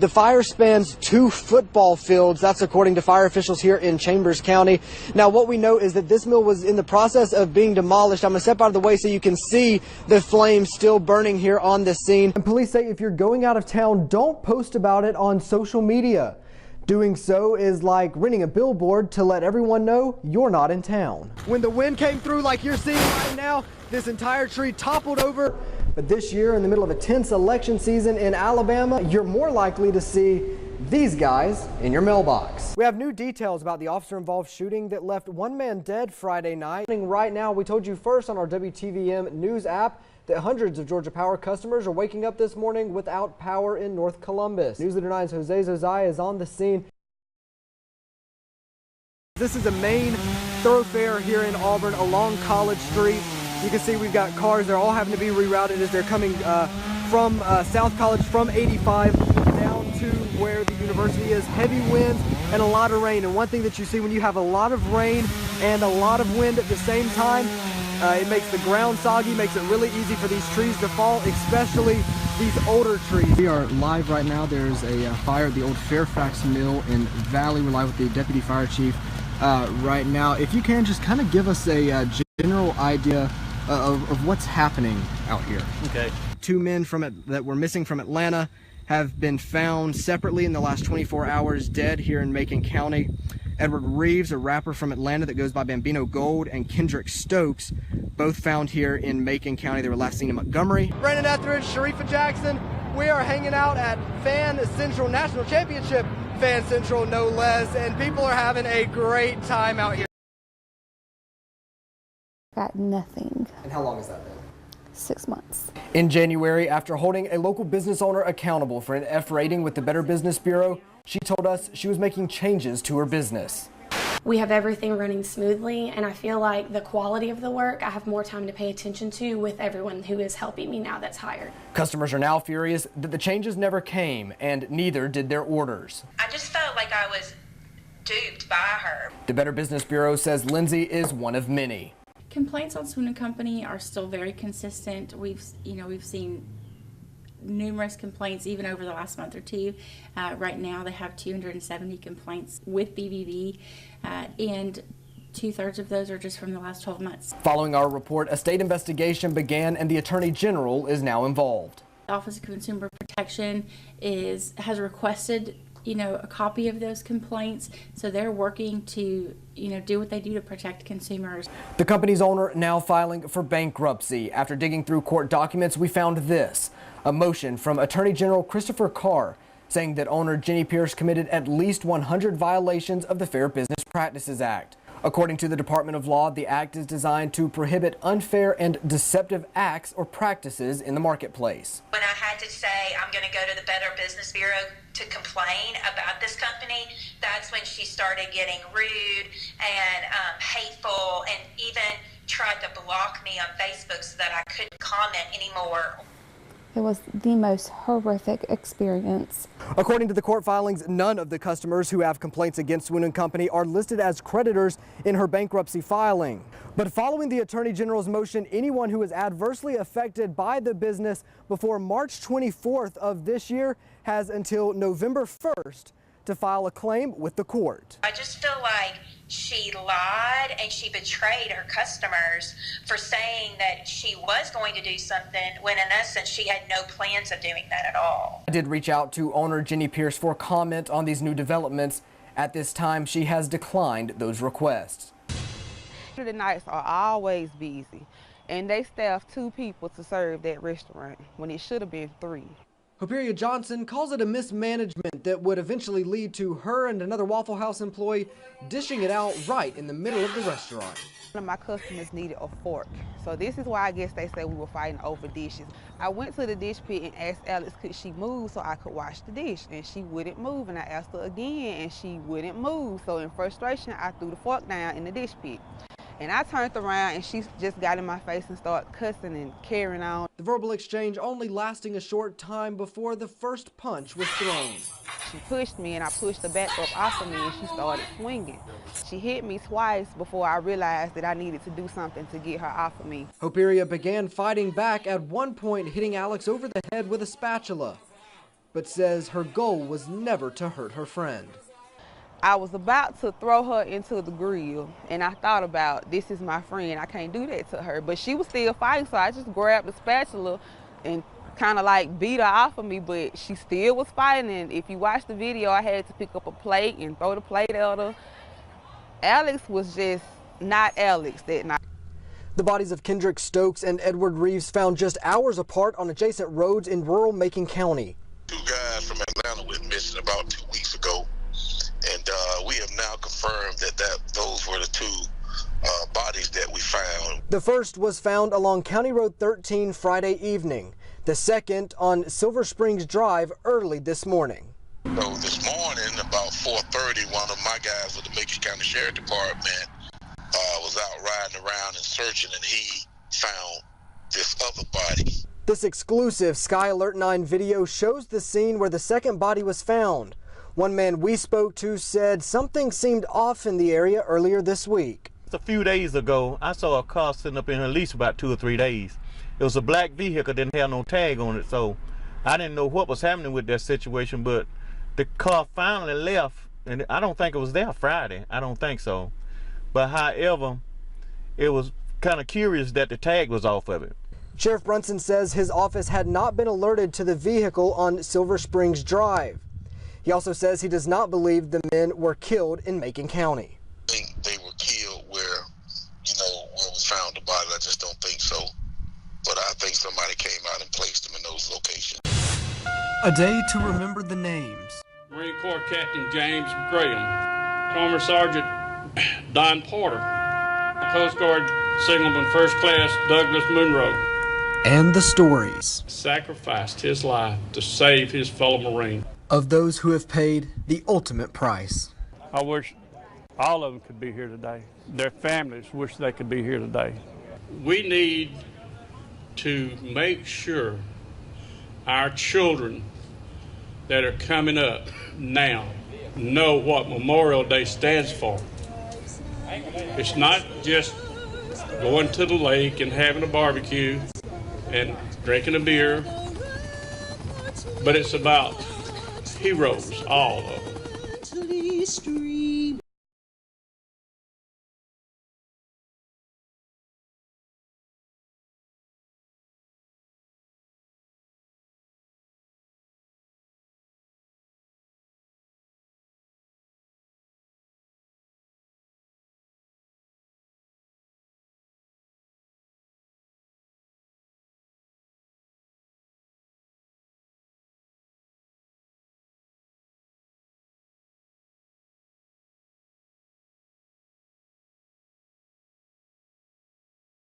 The fire spans 2 football fields. That's according to fire officials here in Chambers County. Now, what we know is that this mill was in the process of being demolished. I'm going to step out of the way so you can see the flames still burning here on the scene. And police say if you're going out of town, don't post about it on social media. Doing so is like renting a billboard to let everyone know you're not in town. When the wind came through like you're seeing right now, this entire tree toppled over. But this year, in the middle of a tense election season in Alabama, you're more likely to see these guys in your mailbox. We have new details about the officer-involved shooting that left 1 man dead Friday night. Right now, we told you first on our WTVM News app that hundreds of Georgia Power customers are waking up this morning without power in North Columbus. News Leader 9's Jose Zozaya is on the scene. This is a main thoroughfare here in Auburn along College Street. You can see we've got cars. They're all having to be rerouted as they're coming from South College from 85 down to where the university is. Heavy winds and a lot of rain. And one thing that you see when you have a lot of rain and a lot of wind at the same time, it makes the ground soggy, makes it really easy for these trees to fall, especially these older trees. We are live right now. There's a fire at the old Fairfax Mill in Valley. We're live with the Deputy Fire Chief right now. If you can just kind of give us a general idea of what's happening out here. Okay. 2 men that were missing from Atlanta have been found separately in the last 24 hours dead here in Macon County. Edward Reeves, a rapper from Atlanta that goes by Bambino Gold, and Kendrick Stokes, both found here in Macon County. They were last seen in Montgomery. Brandon Etheredge, Sharifa Jackson, we are hanging out at Fan Central National Championship, Fan Central no less, and people are having a great time out here. Got nothing. And how long has that been? 6 months. In January, after holding a local business owner accountable for an F rating with the Better Business Bureau, she told us she was making changes to her business. We have everything running smoothly, and I feel like the quality of the work I have more time to pay attention to with everyone who is helping me now that's hired. Customers are now furious that the changes never came, and neither did their orders. I just felt like I was duped by her. The Better Business Bureau says Lindsay is one of many. Complaints on Swoon & Company are still very consistent. We've seen numerous complaints even over the last month or two. Right now they have 270 complaints with BBB, and 2/3 of those are just from the last 12 months. Following our report, a state investigation began and the Attorney General is now involved. The Office of Consumer Protection has requested a copy of those complaints, so they're working to do what they do to protect consumers. The company's owner now filing for bankruptcy. After digging through court documents, we found this, a motion from Attorney General Christopher Carr saying that owner Jenny Pierce committed at least 100 violations of the Fair Business Practices Act. According to the Department of Law, the act is designed to prohibit unfair and deceptive acts or practices in the marketplace. When I had to say I'm going to go to the Better Business Bureau to complain about this company, that's when she started getting rude and hateful, and even tried to block me on Facebook so that I couldn't comment anymore. It was the most horrific experience. According to the court filings, none of the customers who have complaints against Swoon & Company are listed as creditors in her bankruptcy filing. But following the Attorney General's motion, anyone who is adversely affected by the business before March 24th of this year has until November 1st to file a claim with the court. I just feel like she lied and she betrayed her customers for saying that she was going to do something when in essence she had no plans of doing that at all. I did reach out to owner Jenny Pierce for comment on these new developments. At this time, she has declined those requests. The nights are always busy, and they staff 2 people to serve that restaurant when it should have been 3. Hoperia Johnson calls it a mismanagement that would eventually lead to her and another Waffle House employee dishing it out right in the middle of the restaurant. One of my customers needed a fork, so this is why I guess they say we were fighting over dishes. I went to the dish pit and asked Alex could she move so I could wash the dish, and she wouldn't move, and I asked her again and she wouldn't move. So in frustration, I threw the fork down in the dish pit. And I turned around and she just got in my face and started cussing and carrying on. The verbal exchange only lasting a short time before the first punch was thrown. She pushed me and I pushed her back up off of me and she started swinging. She hit me twice before I realized that I needed to do something to get her off of me. Hoperia began fighting back, at one point hitting Alex over the head with a spatula. but says her goal was never to hurt her friend. I was about to throw her into the grill, and I thought about, this is my friend, I can't do that to her. But she was still fighting, so I just grabbed the spatula and kind of like beat her off of me, but she still was fighting. And if you watch the video, I had to pick up a plate and throw the plate at her. Alex was just not Alex that night. The bodies of Kendrick Stokes and Edward Reeves found just hours apart on adjacent roads in rural Macon County. 2 guys from Atlanta went missing about 2 weeks ago, and we have now confirmed that those were the 2 bodies that we found. The first was found along County Road 13 Friday evening. The second on Silver Springs Drive early this morning. So this morning, about 4:30, one of my guys with the Macon County Sheriff Department was out riding around and searching, and he found this other body. This exclusive Sky Alert 9 video shows the scene where the second body was found. One man we spoke to said something seemed off in the area earlier this week. A few days ago, I saw a car sitting up in here at least about 2 or 3 days. It was a black vehicle, didn't have no tag on it, so I didn't know what was happening with that situation, but the car finally left, and I don't think it was there Friday. I don't think so. But however, it was kind of curious that the tag was off of it. Sheriff Brunson says his office had not been alerted to the vehicle on Silver Springs Drive. He also says he does not believe the men were killed in Macon County. I think they were killed where we found the body. I just don't think so. But I think somebody came out and placed them in those locations. A day to remember the names. Marine Corps Captain James Graham, Former Sergeant Don Porter, Coast Guard Signalman First Class Douglas Monroe. And the stories. Sacrificed his life to save his fellow Marine. Of those who have paid the ultimate price. I wish all of them could be here today. Their families wish they could be here today. We need to make sure our children that are coming up now know what Memorial Day stands for. It's not just going to the lake and having a barbecue and drinking a beer, but it's about heroes, all of them.